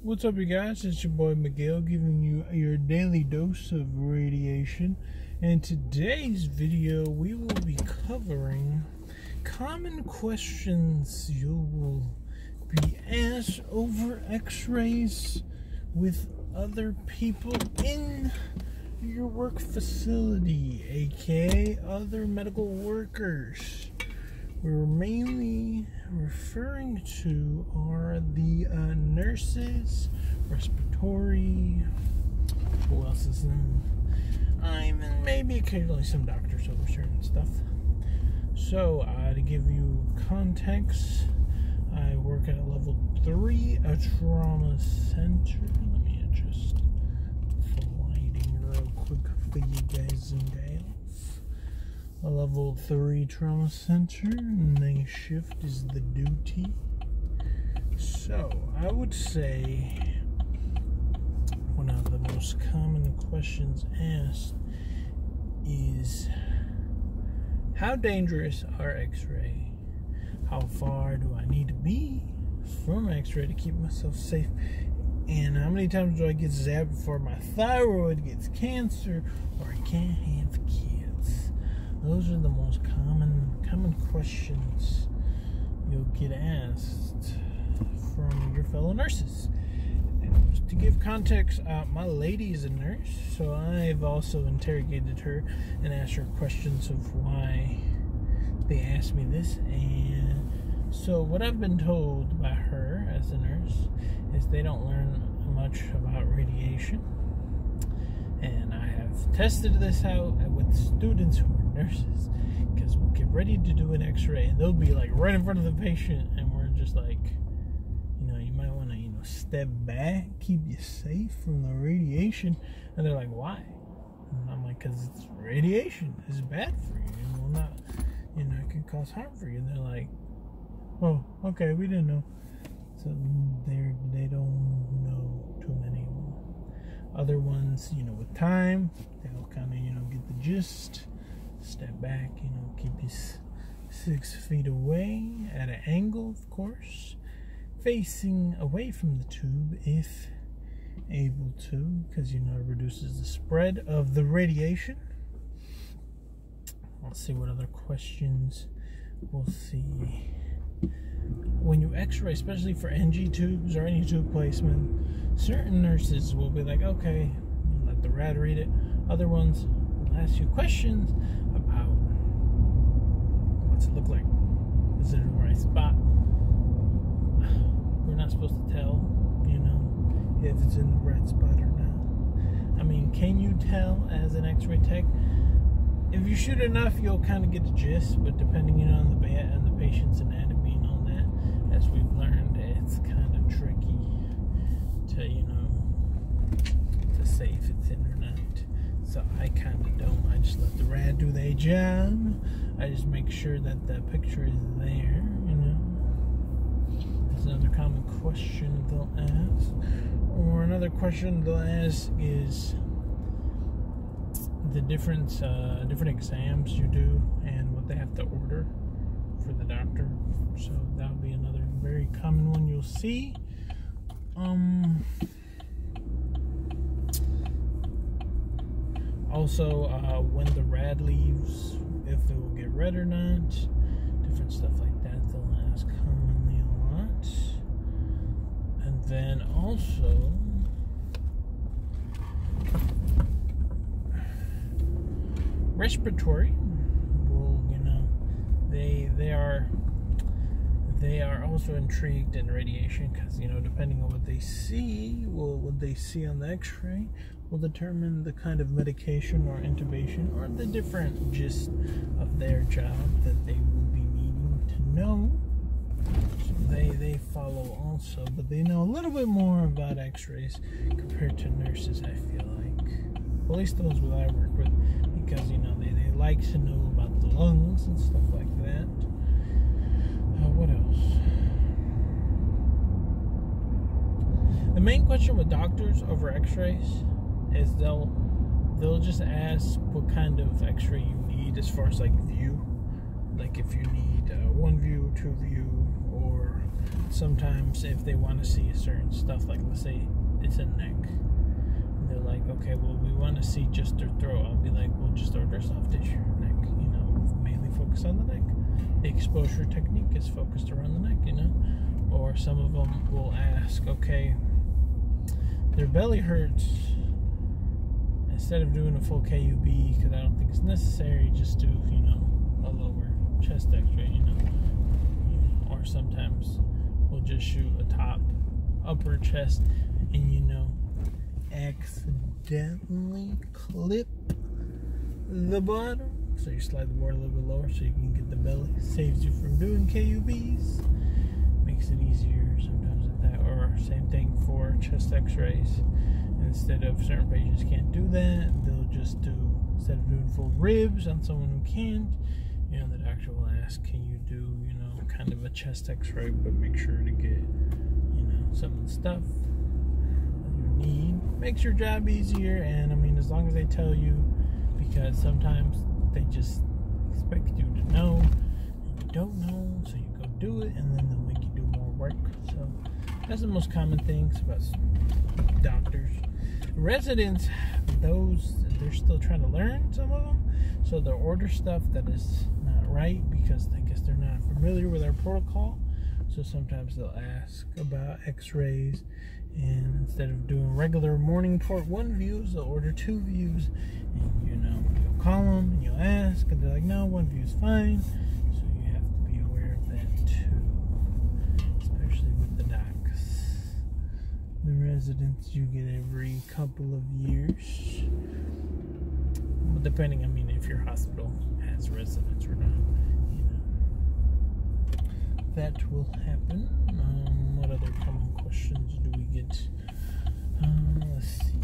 What's up, you guys? It's your boy Miguel giving you your daily dose of radiation. And today's video, we will be covering common questions you will be asked over X-rays with other people in your work facility, aka other medical workers. We're mainly referring to are the nurses, respiratory, who else is in, and maybe occasionally some doctors over certain stuff. So, to give you context, I work at a level 3, a trauma center. Let me adjust the lighting real quick for you guys and gals. A level 3 trauma center, night shift is the duty. So, I would say one of the most common questions asked is, how dangerous are X-ray? How far do I need to be from X-ray to keep myself safe? And how many times do I get zapped before my thyroid gets cancer or I can't have kids? Those are the most common questions you'll get asked from your fellow nurses. And to give context, my lady is a nurse, so I've also interrogated her and asked her questions of why they asked me this. And so what I've been told by her as a nurse is they don't learn much about radiation. And I have tested this out with students who are nurses, because we'll get ready to do an X-ray and they'll be like right in front of the patient, and we're just like, you might want to, step back, keep you safe from the radiation. And they're like, why? And I'm like, because it's radiation. It's bad for you. It will not, it can cause harm for you. And they're like, oh, okay, we didn't know. So they don't know too many. Other ones, with time, they'll kind of, get the gist, step back, keep you 6 feet away at an angle, of course, facing away from the tube if able to, because, it reduces the spread of the radiation. Let's see what other questions we'll see. When you X-ray, especially for NG tubes or any tube placement, certain nurses will be like, okay, let the rad read it. Other ones will ask you questions about what's it look like. Is it in the right spot? We're not supposed to tell, if it's in the right spot or not. I mean, can you tell as an X-ray tech? If you shoot enough, you'll kind of get the gist, but depending, on the patient's anatomy and all that, as we've learned, it's kind of tricky to say if it's in or not. So I kind of don't. I just let the rad do their job. I just make sure that the picture is there, That's another common question they'll ask. Or another question they'll ask is the different exams you do and what they have to order for the doctor. So that would be another very common one you'll see. Also, when the rad leaves, if they will get red or not, different stuff like that they'll ask commonly a lot. And then also, respiratory. Well, they are also intrigued in radiation, because depending on what they see, what they see on the X-ray will determine the kind of medication or intubation or the different gist of their job that they will be needing to know. So they follow also, but they know a little bit more about X-rays compared to nurses, I feel like. At least the ones that I work with, because they like to know about the lungs and stuff like that. What else? The main question with doctors over X-rays is they'll just ask what kind of X-ray you need as far as like view, like if you need 1 view, 2 view, or sometimes if they want to see a certain stuff, like let's say it's a neck, and they're like, okay, well, we want to see just their throat. I'll be like, well, just order soft tissue neck, you know, mainly focus on the neck. The exposure technique is focused around the neck, you know. Or some of them will ask, okay, their belly hurts. Instead of doing a full KUB, because I don't think it's necessary, just do, you know, a lower chest X-ray, you know. Or sometimes we'll just shoot a top, upper chest, and, you know, accidentally clip the bottom. So you slide the board a little bit lower so you can get the belly. Saves you from doing KUBs. Makes it easier sometimes at that. Or same thing for chest X-rays. Instead of certain patients can't do that, they'll just do, instead of doing full ribs on someone who can't, you know, the doctor will ask, can you do, you know, kind of a chest X-ray, but make sure to get, you know, some of the stuff that you need. Makes your job easier, and I mean, as long as they tell you, because sometimes they just expect you to know, and you don't know, so you go do it, and then they'll make you do more work. So that's the most common things about doctors. Residents, those, they're still trying to learn, some of them, so they'll order stuff that is not right because I guess they're not familiar with our protocol. So sometimes they'll ask about X-rays, and instead of doing regular morning port 1 views, they'll order 2 views, and you know, you'll call them and you'll ask, and they're like, no, 1 view is fine. So you have to be aware of that too, especially with the docs. The residents you get every couple of years, well, depending, I mean, if your hospital has residents or not, you know, that will happen. What other common questions do we get? Let's see.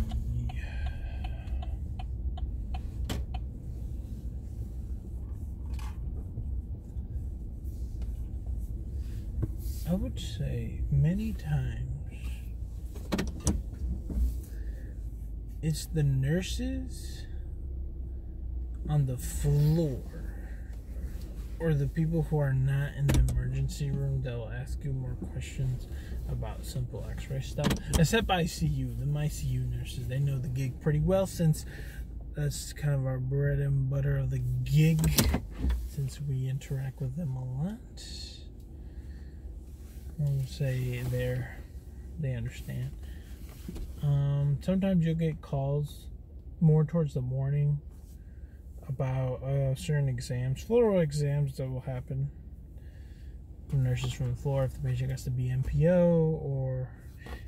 I would say many times it's the nurses on the floor or the people who are not in the emergency room that will ask you more questions about simple X-ray stuff. Except ICU. The ICU nurses, they know the gig pretty well, since that's kind of our bread and butter of the gig, since we interact with them a lot. I would say they understand. Sometimes you'll get calls more towards the morning about certain exams, floral exams that will happen from nurses from the floor if the patient has to be MPO, or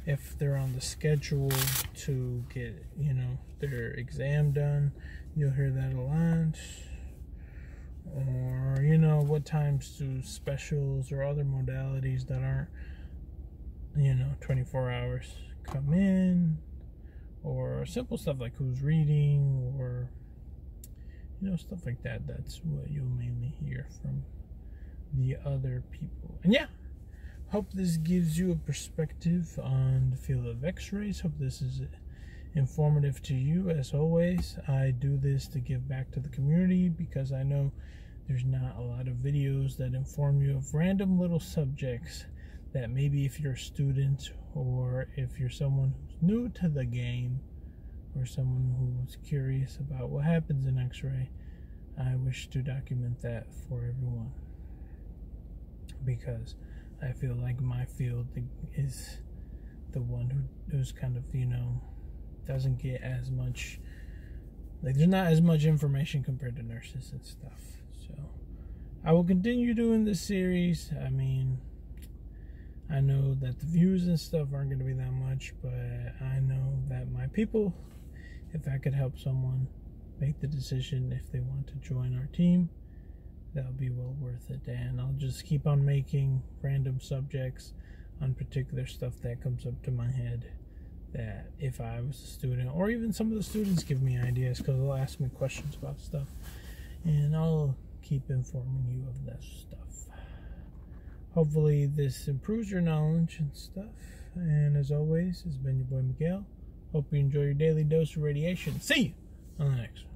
if they're on the schedule to get, you know, their exam done. You'll hear that a lot. Or, you know, what times do specials or other modalities that aren't, you know, 24 hours come in, or simple stuff like who's reading, or, you know, stuff like that. That's what you'll mainly hear from the other people. And yeah, hope this gives you a perspective on the field of X-rays. Hope this is informative to you. As always, I do this to give back to the community, because I know there's not a lot of videos that inform you of random little subjects that maybe if you're a student, or if you're someone who's new to the game, or someone who's curious about what happens in X-ray, I wish to document that for everyone, because I feel like my field is the one who's kind of, you know, doesn't get as much, like, there's not as much information compared to nurses and stuff. So I will continue doing this series. I mean, I know that the views and stuff aren't going to be that much, but I know that my people, if I could help someone make the decision if they want to join our team, that'll be well worth it. And I'll just keep on making random subjects on particular stuff that comes up to my head, that if I was a student, or even some of the students give me ideas, because they'll ask me questions about stuff, and I'll keep informing you of that stuff. Hopefully this improves your knowledge and stuff. And as always, it's been your boy Miguel. Hope you enjoy your daily dose of radiation. See you on the next one.